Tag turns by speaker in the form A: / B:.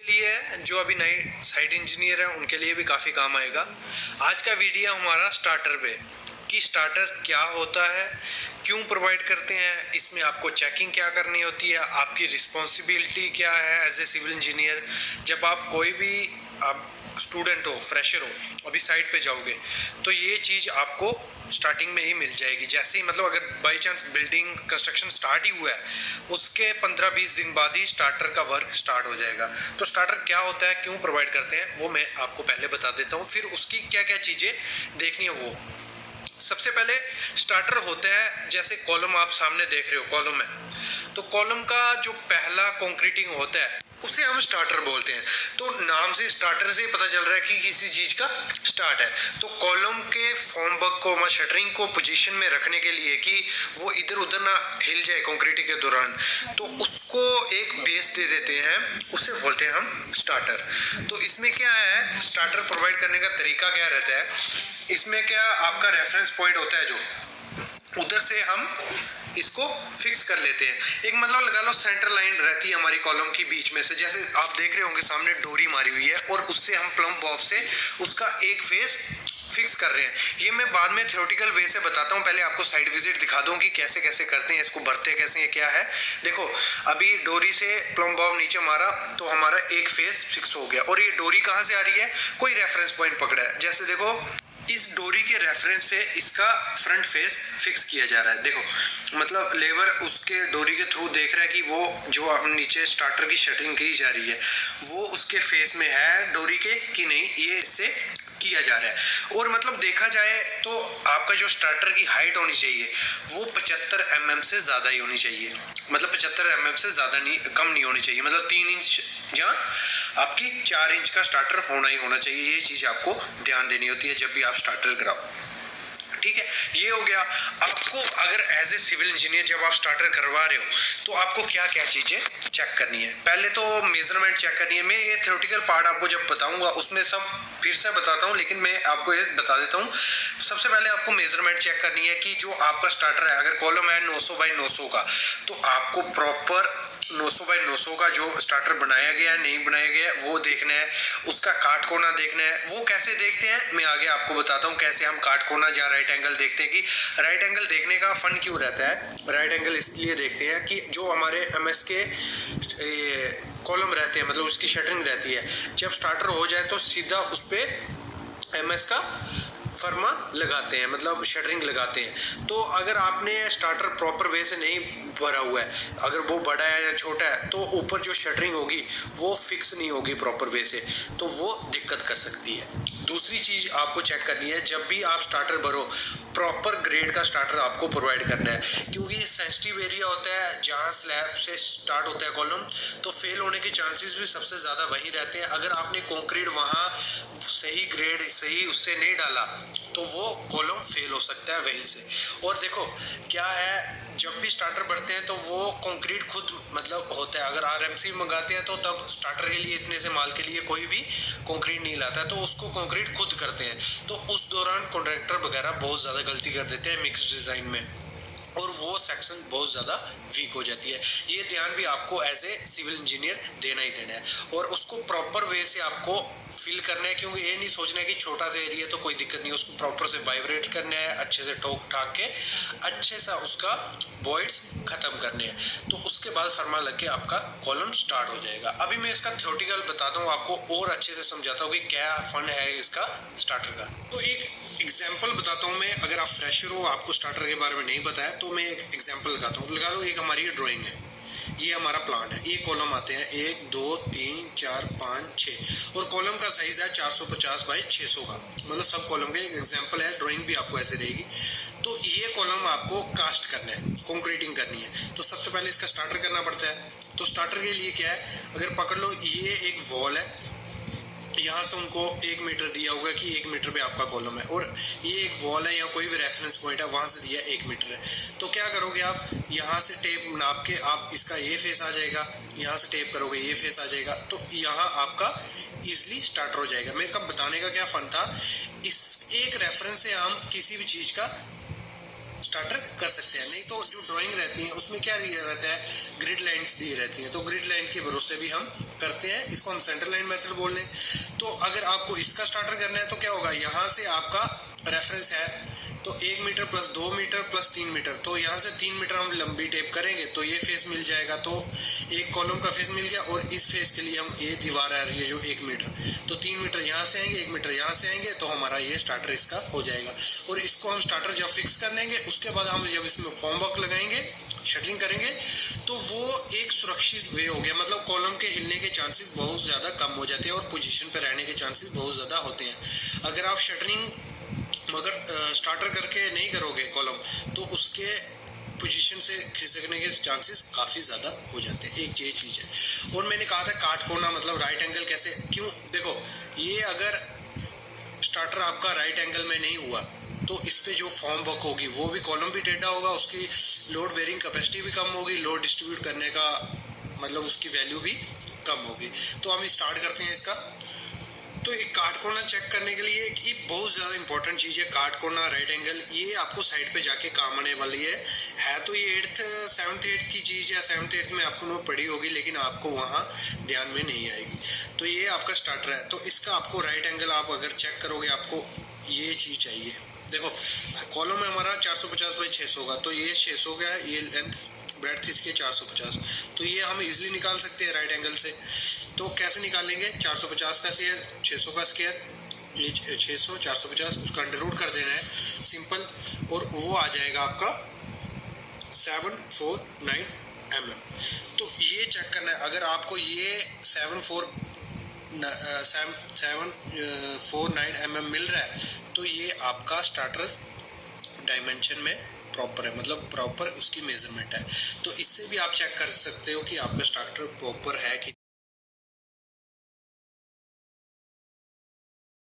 A: के लिए जो अभी नए साइट इंजीनियर हैं उनके लिए भी काफ़ी काम आएगा। आज का वीडियो हमारा स्टार्टर पे कि स्टार्टर क्या होता है, क्यों प्रोवाइड करते हैं, इसमें आपको चेकिंग क्या करनी होती है, आपकी रिस्पॉन्सिबिलिटी क्या है एज ए सिविल इंजीनियर। जब आप कोई भी आप स्टूडेंट हो, फ्रेशर हो, अभी साइट पे जाओगे तो ये चीज़ आपको स्टार्टिंग में ही मिल जाएगी। जैसे ही मतलब अगर by chance building construction start ही हुआ है उसके 15-20 दिन बाद ही स्टार्टर का वर्क स्टार्ट हो जाएगा। तो स्टार्टर क्या होता है, क्यों प्रोवाइड करते हैं, वो मैं आपको पहले बता देता हूँ, फिर उसकी क्या क्या चीज़ें देखनी है वो। सबसे पहले स्टार्टर होता है, जैसे कॉलम आप सामने देख रहे हो, कॉलम है, तो कॉलम का जो पहला कंक्रीटिंग होता है उसे हम स्टार्टर बोलते हैं। तो नाम से स्टार्टर से पता चल रहा है कि किसी चीज़ का स्टार्ट है। तो कॉलम के फॉर्म वर्क को, शटरिंग को पोजीशन में रखने के लिए कि वो इधर उधर ना हिल जाए कंक्रीटिंग के दौरान, तो उसको एक बेस दे देते हैं, उसे बोलते हैं हम स्टार्टर। तो इसमें क्या है, स्टार्टर प्रोवाइड करने का तरीका क्या रहता है, इसमें क्या आपका रेफरेंस पॉइंट होता है, जो उधर से हम इसको फिक्स कर लेते हैं। एक मतलब लगा लो सेंटर लाइन रहती है हमारी कॉलम की बीच में से, जैसे आप देख रहे होंगे सामने डोरी मारी हुई है और उससे हम प्लम बॉब से उसका एक फेस फिक्स कर रहे हैं। ये मैं बाद में थ्योरेटिकल वे से बताता हूँ, पहले आपको साइड विजिट दिखा दूँ कि कैसे कैसे करते हैं, इसको भरते कैसे हैं, क्या है। देखो अभी डोरी से प्लम बॉब नीचे मारा तो हमारा एक फेस फिक्स हो गया, और ये डोरी कहाँ से आ रही है, कोई रेफरेंस पॉइंट पकड़ा है। जैसे देखो इस डोरी के रेफरेंस से इसका फ्रंट फेस फिक्स किया जा रहा है। देखो मतलब लेबर उसके डोरी के थ्रू देख रहा है कि वो जो नीचे स्टार्टर की शटरिंग की जा रही है वो उसके फेस में है डोरी के कि नहीं, ये इससे किया जा रहा है। और मतलब देखा जाए तो आपका जो स्टार्टर की हाइट होनी चाहिए वो 75 mm से ज़्यादा ही होनी चाहिए। मतलब 75 mm से ज़्यादा नहीं, कम नहीं होनी चाहिए। मतलब 3 इंच या आपकी 4 इंच का स्टार्टर होना ही होना चाहिए। ये चीज़ आपको ध्यान देनी होती है जब भी आप स्टार्टर कराओ, ठीक है। ये हो गया। आपको अगर एज ए सिविल इंजीनियर जब आप स्टार्टर करवा रहे हो तो आपको क्या क्या चीज़ें चेक करनी है। पहले तो मेजरमेंट चेक करनी है। मैं ये थ्योरेटिकल पार्ट आपको जब बताऊंगा उसमें सब फिर से बताता हूँ, लेकिन मैं आपको ये बता देता हूँ। सबसे पहले आपको मेजरमेंट चेक करनी है कि जो आपका स्टार्टर है, अगर कॉलम है 900 बाई 900 का, तो आपको प्रॉपर 900 बाई 900 का जो स्टार्टर बनाया गया है नहीं बनाया गया है वो देखना है। उसका काट कोना देखना है। वो कैसे देखते हैं मैं आगे आपको बताता हूँ कैसे हम काट कोना या राइट एंगल देखते हैं। कि राइट एंगल देखने का फन क्यों रहता है, राइट एंगल इसलिए देखते हैं कि जो हमारे एमएस के कॉलम रहते हैं, मतलब उसकी शटरिंग रहती है, जब स्टार्टर हो जाए तो सीधा उस पर एमएस का फर्मा लगाते हैं, मतलब शटरिंग लगाते हैं। तो अगर आपने स्टार्टर प्रॉपर वे से नहीं भरा हुआ है, अगर वो बड़ा है या छोटा है, तो ऊपर जो शटरिंग होगी वो फिक्स नहीं होगी प्रॉपर वे से, तो वो दिक्कत कर सकती है। दूसरी चीज़ आपको चेक करनी है, जब भी आप स्टार्टर भरो प्रॉपर ग्रेड का स्टार्टर आपको प्रोवाइड करना है, क्योंकि ये सेंसिटिव एरिया होता है जहाँ स्लैब से स्टार्ट होता है कॉलम, तो फेल होने के चांसेस भी सबसे ज़्यादा वहीं रहते हैं। अगर आपने कंक्रीट वहाँ सही ग्रेड सही उससे नहीं डाला तो वो कॉलम फेल हो सकता है वहीं से। और देखो क्या है, जब भी स्टार्टर बढ़ते हैं तो वो कंक्रीट खुद मतलब होता है। अगर आरएमसी मंगाते हैं तो तब स्टार्टर के लिए इतने से माल के लिए कोई भी कंक्रीट नहीं लाता है, तो उसको कंक्रीट खुद करते हैं। तो उस दौरान कॉन्ट्रैक्टर वगैरह बहुत ज़्यादा गलती कर देते हैं मिक्स डिज़ाइन में, और वो सेक्शन बहुत ज़्यादा वीक हो जाती है। ये ध्यान भी आपको एज ए सिविल इंजीनियर देना ही देना है, और उसको प्रॉपर वे से आपको फिल करना है। क्योंकि ये नहीं सोचना है कि छोटा सा एरिया तो कोई दिक्कत नहीं, उसको प्रॉपर से वाइब्रेट करना है, अच्छे से ठोक ठाक के अच्छे सा उसका वॉइड्स खत्म करने हैं। तो उसके बाद फर्मा लग के आपका कॉलम स्टार्ट हो जाएगा। अभी मैं इसका थ्योरेटिकल बताता हूँ आपको और अच्छे से समझाता हूँ कि क्या फन है इसका स्टार्टर का। तो एक एग्जाम्पल बताता हूँ मैं, अगर आप फ्रेशर हो, आपको स्टार्टर के बारे में नहीं पता है, तो मैं एक एग्जाम्पल लगाता हूँ। लगा लो एक हमारी ड्राइंग है, ये हमारा प्लान है, ये कॉलम आते हैं 1 2 3 4 5 6, और कॉलम का साइज है 450 बाई 600 का, मतलब सब कॉलम का एक एग्जांपल है। ड्राइंग भी आपको ऐसे रहेगी। तो ये कॉलम आपको कास्ट करना है, कंक्रीटिंग करनी है, तो सबसे पहले इसका स्टार्टर करना पड़ता है। तो स्टार्टर के लिए क्या है, अगर पकड़ लो ये एक वॉल है, यहाँ से उनको 1 मीटर दिया होगा कि 1 मीटर पे आपका कॉलम है, और ये एक वॉल है या कोई भी रेफरेंस पॉइंट है वहाँ से दिया 1 मीटर है। तो क्या करोगे आप, यहाँ से टेप नाप के आप इसका ये फेस आ जाएगा, यहाँ से टेप करोगे ये फेस आ जाएगा, तो यहाँ आपका इजिली स्टार्टर हो जाएगा। मेरे का बताने का क्या फन था, इस एक रेफरेंस से हम किसी भी चीज़ का स्टार्टर कर सकते हैं। नहीं तो जो ड्राइंग रहती है उसमें क्या दिया रहता है, ग्रिड लाइंस दी रहती हैं, तो ग्रिड लाइन के भरोसे भी हम करते हैं। इसको हम सेंटर लाइन मेथड बोल लें। तो अगर आपको इसका स्टार्टर करना है तो क्या होगा, यहाँ से आपका रेफरेंस है तो 1 metre plus 2 metre plus 3 metre, तो यहाँ से 3 मीटर हम लंबी टेप करेंगे तो ये फेस मिल जाएगा। तो एक कॉलम का फेस मिल गया, और इस फेस के लिए हम ये दीवार आ रही है जो 1 मीटर, तो 3 मीटर यहाँ से आएंगे, 1 मीटर यहाँ से आएंगे, तो हमारा ये स्टार्टर इसका हो जाएगा। और इसको हम स्टार्टर जब फिक्स कर लेंगे उसके बाद हम जब इसमें फॉर्म वर्क लगाएंगे, शटरिंग करेंगे, तो वो एक सुरक्षित वे हो गया। मतलब कॉलम के हिलने के चांसेस बहुत ज़्यादा कम हो जाते हैं और पोजीशन पर रहने के चांसेस बहुत ज़्यादा होते हैं। अगर आप शटरिंग मगर स्टार्टर करके नहीं करोगे कॉलम, तो उसके पोजीशन से खिसकने के चांसेस काफ़ी ज़्यादा हो जाते हैं। एक ये चीज़ है। और मैंने कहा था काट कोना मतलब राइट एंगल कैसे, क्यों, देखो ये अगर स्टार्टर आपका राइट एंगल में नहीं हुआ तो इस पे जो फॉर्म वर्क होगी वो भी, कॉलम भी टेढ़ा होगा, उसकी लोड बेरिंग कैपेसिटी भी कम होगी, लोड डिस्ट्रीब्यूट करने का मतलब उसकी वैल्यू भी कम होगी। तो हम स्टार्ट करते हैं इसका। तो एक काट कोना चेक करने के लिए ये बहुत ज़्यादा इंपॉर्टेंट चीज़ है, काट कोना राइट एंगल, ये आपको साइड पे जाके काम आने वाली है तो ये 7th 8th की चीज़ है, 7th 8th में आपको नोट पड़ी होगी लेकिन आपको वहाँ ध्यान में नहीं आएगी। तो ये आपका स्टार्टर है, तो इसका आपको राइट एंगल आप अगर चेक करोगे आपको ये चीज़ चाहिए। देखो कॉलम है हमारा 450 बाई 600 का, तो ये 600 का है, ये लेंथ ब्रेड्थ इसके 450, तो ये हम इजीली निकाल सकते हैं राइट एंगल से। तो कैसे निकालेंगे, 450 का स्क्वायर 600 का स्क्वायर, ये 600 450 उसका अंडर रूट कर देना है सिंपल, और वो आ जाएगा आपका 749 mm। तो ये चेक करना है, अगर आपको ये 749 mm मिल रहा है तो ये आपका स्टार्टर डायमेंशन में प्रॉपर है, मतलब प्रॉपर उसकी मेजरमेंट है। तो इससे भी आप चेक कर सकते हो कि आपका स्टार्टर प्रॉपर है कि